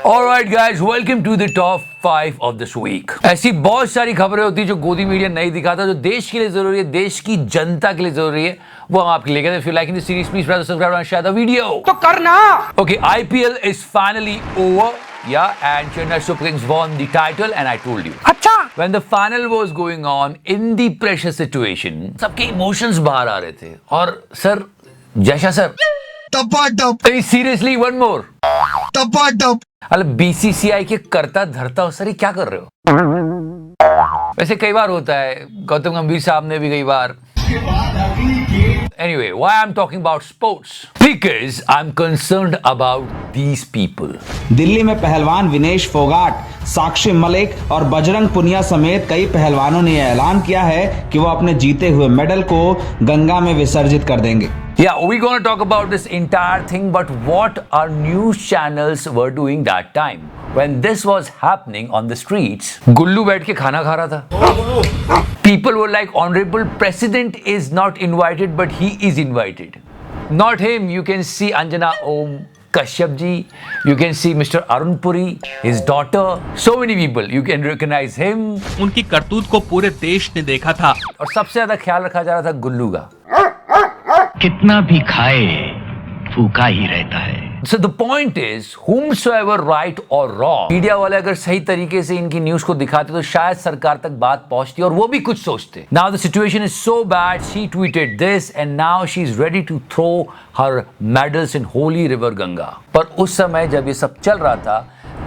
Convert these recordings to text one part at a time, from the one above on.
Alright guys, welcome to the top 5 of this week. ऐसी बहुत सारी खबरें होती है जो गोदी मीडिया नहीं दिखाता, जो देश के लिए जरूरी है, देश की जनता के लिए जरूरी है, वो हम आपके लिए कहते हैं. If you like the series, please press subscribe and share the video. तो करना. Okay, IPL is finally over. Yeah, and Chennai Super Kings won the title, and I told you. अच्छा. When the final was going on, in the pressure situation, सबके emotions बाहर आ रहे थे. और sir, जैसा sir. टपाटप. Seriously, one more. टपाटप. अरे BCCI के करता धरता हो सर, ये क्या कर रहे हो? वैसे कई बार होता है, गौतम गंभीर साहब ने भी कई बार. Anyway, why I'm talking about sports? Because I'm concerned about these people. Delhi में पहलवान विनेश फोगाट, साक्षी मलिक और बजरंग पुनिया समेत कई पहलवानों ने ऐलान किया है कि वो अपने जीते हुए मेडल को गंगा में विसर्जित कर देंगे. Yeah, we're going to talk about this entire thing, but what our news channels were doing that time when this was happening on the streets. गुल्लू बैठ के खाना खा रहा था. People were like, Honorable President is not invited, but he is invited. Not him. You can see Anjana Om Kashyap ji. You can see Mr. Arun Puri, his daughter. So many people. You can recognize him. उनकी करतूत को पूरे देश ने देखा था. और सबसे ज्यादा ख्याल रखा जा रहा था गुल्लू का. कितना भी खाए भूखा ही रहता है. So the point is, whomsoever right or wrong, media वाले अगर सही तरीके से इनकी न्यूज को दिखाते तो शायद सरकार तक बात पहुंचती और वो भी कुछ सोचते. Now the situation is so bad, she tweeted this and now she is ready to throw her medals in holy river Ganga. पर उस समय जब ये सब चल रहा था,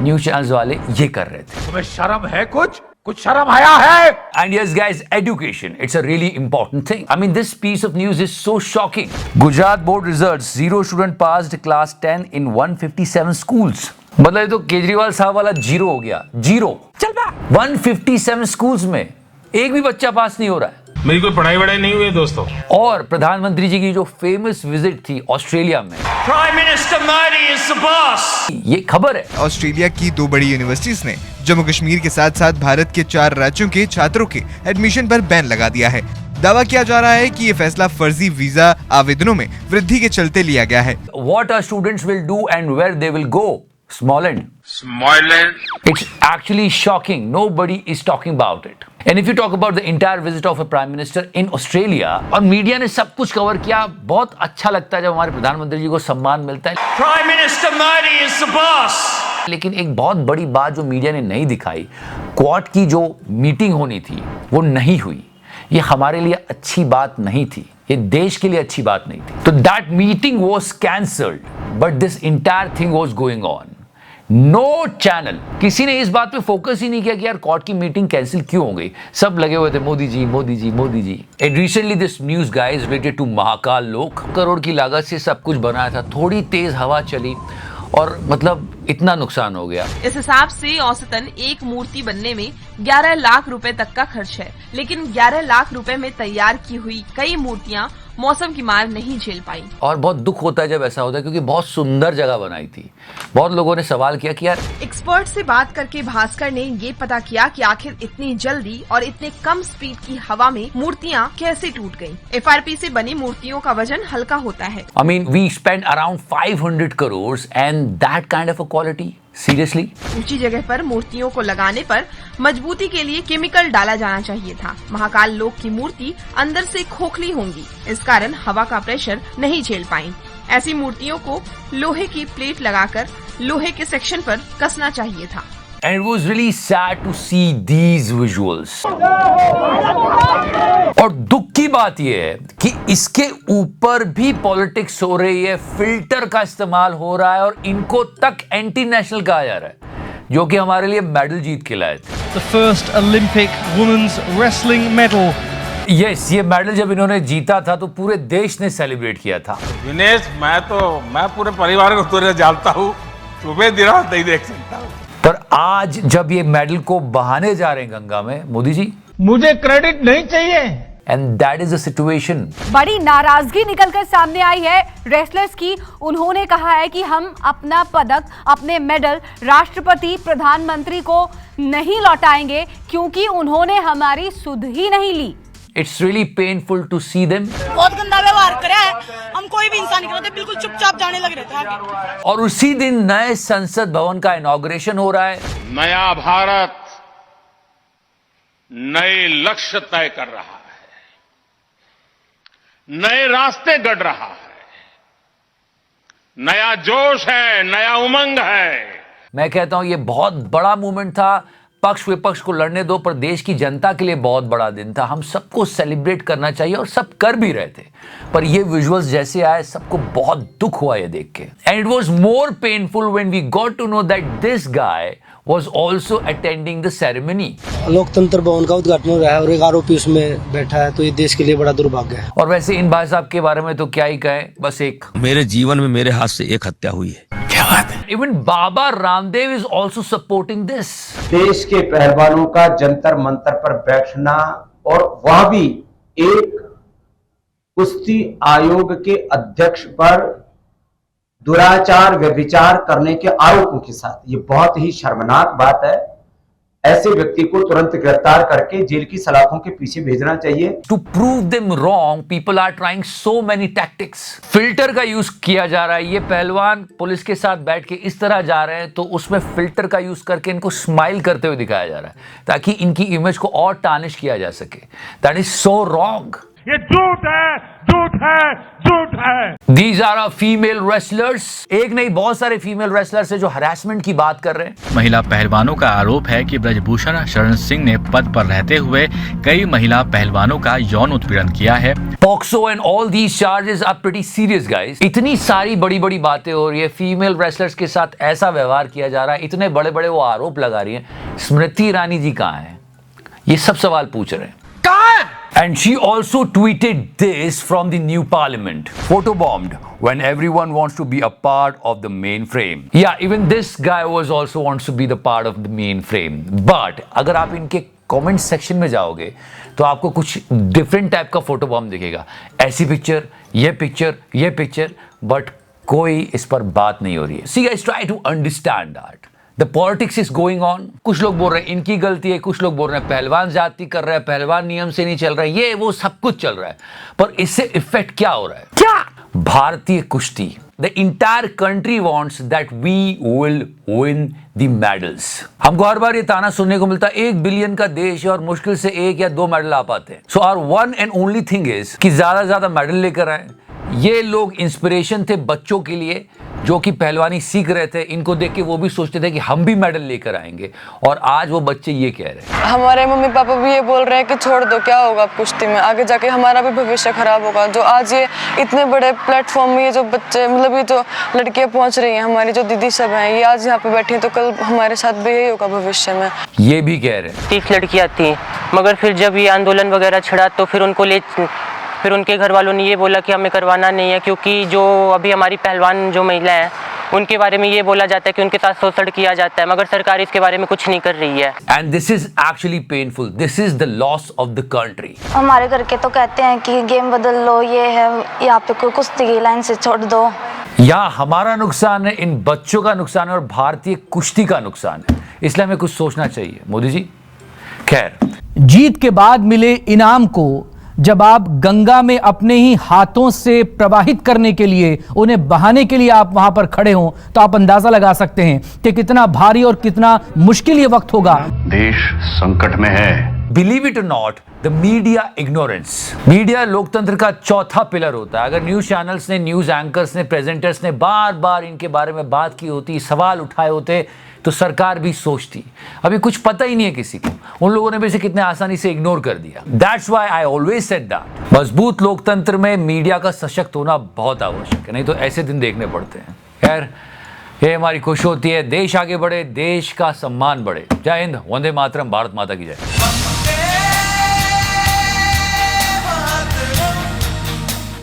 न्यूज चैनल्स वाले ये कर रहे थे. तुम्हें शर्म है कुछ शर्म आया है? And yes guys, education, it's a really important thing. I mean, this piece of news is so shocking. Gujarat board results, 0 student passed class 10 in 157 schools. मतलब ये तो केजरीवाल साहब वाला जीरो हो गया. जीरो. चल बा. 157 schools में एक भी बच्चा पास नहीं हो रहा है. मेरी कोई पढ़ाई वढ़ाई नहीं हुई है दोस्तों. और प्रधानमंत्री जी की जो फेमस विजिट थी ऑस्ट्रेलिया में, prime minister Modi is the boss. ये खबर है. ऑस्ट्रेलिया की 2 बड़ी यूनिवर्सिटीज ने जम्मू कश्मीर के साथ साथ भारत के 4 राज्यों के छात्रों के एडमिशन पर बैन लगा दिया है. दावा किया जा रहा है कि ये फैसला फर्जी वीजा आवेदनों में वृद्धि के चलते लिया गया है. What our students will do and where they will go? Smallland. It's actually shocking. Nobody is talking about it. And if you talk about the entire visit of a prime minister in Australia, और media ने सब कुछ cover किया, बहुत अच्छा लगता है जब हमारे प्रधानमंत्री जी को सम्मान मिलता है. Prime minister Modi is the boss. लेकिन एक बहुत बड़ी बात जो मीडिया ने नहीं दिखाई, क्वाड की जो मीटिंग होनी थी वो नहीं हुई. ये हमारे लिए अच्छी बात नहीं थी, ये देश के लिए अच्छी बात नहीं थी. तो that meeting was cancelled, but this entire thing was going on. No channel, किसी ने इस बात पे फोकस ही नहीं किया कि यार कोर्ट की मीटिंग कैंसिल क्यों हो गई. सब लगे हुए थे Modi ji Modi ji Modi ji. And recently this news guys related to Mahakal Lok. Crore की लागत से सब कुछ बनाया था, थोड़ी तेज हवा चली और मतलब इतना नुकसान हो गया. इस हिसाब से औसतन एक मूर्ति बनने में 11 लाख रुपए तक का खर्च है. लेकिन 11 लाख रुपए में तैयार की हुई कई मूर्तियां मौसम की मार नहीं झेल पाई. और बहुत दुख होता है जब ऐसा होता है, क्योंकि बहुत सुंदर जगह बनाई थी. बहुत लोगों ने सवाल किया कि यार. एक्सपर्ट से बात करके भास्कर ने ये पता किया कि आखिर इतनी जल्दी और इतने कम स्पीड की हवा में मूर्तियां कैसे टूट गईं. एफआरपी से बनी मूर्तियों का वजन हल्का होता है. I mean, we spent around 500 crores and that kind of a quality. Seriously? ऊंची जगह पर मूर्तियों को लगाने पर मजबूती के लिए केमिकल डाला जाना चाहिए था. महाकाल लोक की मूर्ति अंदर से खोखली होंगी, इस कारण हवा का प्रेशर नहीं झेल पाई. ऐसी मूर्तियों को लोहे की प्लेट लगाकर लोहे के सेक्शन पर कसना चाहिए था. And it was really sad to see these visuals. और दुख की बात यह है कि इसके ऊपर भी पॉलिटिक्स हो रही है, फिल्टर का इस्तेमाल हो रहा है और इनको तक एंटी नेशनल कहा जा रहा है, जो कि हमारे लिए मेडल जीत के लाए थे. The first Olympic women's wrestling medal. Yes, ये मेडल जब इन्होंने जीता था तो पूरे देश ने सेलिब्रेट किया था. विनेश, मैं पूरे परिवार को तुझे जानता हूँ, तुम्हें दिन रात नहीं देख सकता. पर आज जब ये मेडल को बहाने जा रहे हैं गंगा में, मोदी जी, मुझे क्रेडिट नहीं चाहिए. And that is the situation. बड़ी नाराजगी निकलकर सामने आई है रेसलर्स की. उन्होंने कहा है कि हम अपना पदक, अपने मेडल राष्ट्रपति प्रधानमंत्री को नहीं लौटाएंगे क्योंकि उन्होंने हमारी सुध ही नहीं ली. It's really painful to see them. बहुत गंदा व्यवहार करा है, हम कोई भी इंसान नहीं करते, बिल्कुल चुपचाप जाने लग रहे थे आगे। और उसी दिन नए संसद भवन का इनॉग्रेशन हो रहा है। नया भारत नए लक्ष्य तय कर रहा है, नए रास्ते गढ़ रहा है, नया जोश है, नया उमंग है। मैं कहता हूं ये बहुत बड़ा मूवमेंट था। पक्ष विपक्ष को लड़ने दो, पर देश की जनता के लिए बहुत बड़ा दिन था। हम सबको सेलिब्रेट करना चाहिए और सब कर भी रहे थे। पर ये विजुअल्स जैसे आए, सबको बहुत दुख हुआ ये देख के। And it was more painful when we got to know that this guy was also attending the ceremony. लोकतंत्र भवन का उद्घाटन हो रहा है और एक आरोपी उसमें बैठा है, तो ये देश के लिए बड़ा दुर्भाग्य है। और वैसे इन भाई साहब के बारे में तो क्या ही कहें, बस एक मेरे जीवन में मेरे हाथ से एक हत्या हुई है। क्या बात है। Even Baba Ramdev is also supporting this. देश के पहलवानों का जंतर मंतर पर बैठना और वह भी एक कुश्ती आयोग के अध्यक्ष पर दुराचार व्यभिचार करने के आरोपों के साथ, ये बहुत ही शर्मनाक बात है। ऐसे व्यक्ति को तुरंत गिरफ्तार करके जेल की सलाखों के पीछे भेजना चाहिए। To prove them wrong, people are trying so many tactics. Filter का यूज किया जा रहा है। ये पहलवान पुलिस के साथ बैठ के इस तरह जा रहे हैं, तो उसमें फिल्टर का यूज करके इनको स्माइल करते हुए दिखाया जा रहा है, ताकि इनकी इमेज को और टार्निश किया जा सके। That is so wrong. ये झूठ है, झूठ है, झूठ है। These are our female wrestlers. एक नहीं, बहुत सारे फीमेल रेसलर्स है जो हरासमेंट की बात कर रहे हैं। महिला पहलवानों का आरोप है कि ब्रजभूषण शरण सिंह ने पद पर रहते हुए कई महिला पहलवानों का यौन उत्पीड़न किया है। Poxo and all these charges are pretty serious, guys. इतनी सारी बड़ी बड़ी बातें हो रही है, फीमेल रेसलर्स के साथ ऐसा व्यवहार किया जा रहा है, इतने बड़े बड़े वो आरोप लगा रही है। स्मृति ईरानी जी कहाँ हैं? ये सब सवाल पूछ रहे हैं। And she also tweeted this from the new parliament. Photobombed when everyone wants to be a part of the mainframe. Yeah, even this guy also wants to be the part of the mainframe. But अगर आप इनके comment section में जाओगे तो आपको कुछ different type का photobomb दिखेगा। ऐसी पिक्चर, ये पिक्चर, ये पिक्चर, बट कोई इस पर बात नहीं हो रही है। See guys, try to understand that. The politics is going on. कुछ लोग बोल रहे हैं इनकी गलती है, कुछ लोग बोल रहे हैं पहलवान जाति कर रहा है, पहलवान नियम से नहीं चल रहा है, ये वो सब कुछ चल रहा है। पर इससे इफेक्ट क्या हो रहा है? क्या? भारतीय कुश्ती। The entire country wants that we will win the medals. हमको हर बार ये ताना सुनने को मिलता है 1 बिलियन का देश है और मुश्किल से 1 या 2 मेडल आ पाते हैं। So our one and only thing is कि ज्यादा से ज्यादा मेडल लेकर आए। ये लोग इंस्पिरेशन थे बच्चों के लिए जो कि पहलवानी सीख रहे थे। इनको देख के वो भी सोचते थे कि हम भी मेडल लेकर आएंगे, और आज वो बच्चे ये कह रहे हैं। हमारे मम्मी पापा भी ये बोल रहे हैं कि छोड़ दो, क्या होगा कुश्ती में, आगे जाके हमारा भी भविष्य खराब होगा। जो आज ये इतने बड़े प्लेटफॉर्म में ये जो बच्चे, मतलब ये जो लड़कियां पहुंच रही हैं, हमारी जो दीदी सब हैं, ये आज यहाँ पे बैठी हैं, तो कल हमारे साथ भी यही होगा भविष्य में। ये भी कह रहे हैं 30 लड़कियां थी, मगर फिर जब ये आंदोलन वगैरह छिड़ा तो फिर उनके घर वालों ने ये बोला कि हमें करवाना नहीं है, क्योंकि जो अभी हमारी पहलवान जो महिला हैं उनके बारे में ये बोला जाता है कि उनके साथ शोषण किया जाता है, मगर सरकार इसके बारे में कुछ नहीं कर रही है। And this is actually painful, this is the loss of the country. हमारे घर के तो कहते हैं कि गेम बदल लो, ये है यहाँ पे कोई कुश्ती की लाइन से छोड़ दो। यहाँ हमारा नुकसान है, इन बच्चों का नुकसान है और भारतीय कुश्ती का नुकसान है, इसलिए हमें कुछ सोचना चाहिए मोदी जी। खैर, जीत के बाद मिले इनाम को जब आप गंगा में अपने ही हाथों से प्रवाहित करने के लिए, उन्हें बहाने के लिए आप वहां पर खड़े हों, तो आप अंदाजा लगा सकते हैं कि कितना भारी और कितना मुश्किल ये वक्त होगा। देश संकट में है। बिलीव इट और not, the media ignorance. Media लोकतंत्र का चौथा पिलर होता है। अगर न्यूज चैनल्स ने, न्यूज एंकर्स ने, प्रेजेंटर्स ने बार बार इनके बारे में बात की होती, सवाल उठाए होते, तो सरकार भी सोचती। अभी कुछ पता ही नहीं है किसी को, उन लोगों ने भी इसे कितने आसानी से इग्नोर कर दिया। That's why I always said that मजबूत लोकतंत्र में मीडिया का सशक्त होना बहुत आवश्यक है, नहीं तो ऐसे दिन देखने पड़ते हैं। खैर, ये हमारी खुश होती है, देश आगे बढ़े, देश का सम्मान बढ़े। जय हिंद, वंदे मातरम, भारत माता की जय।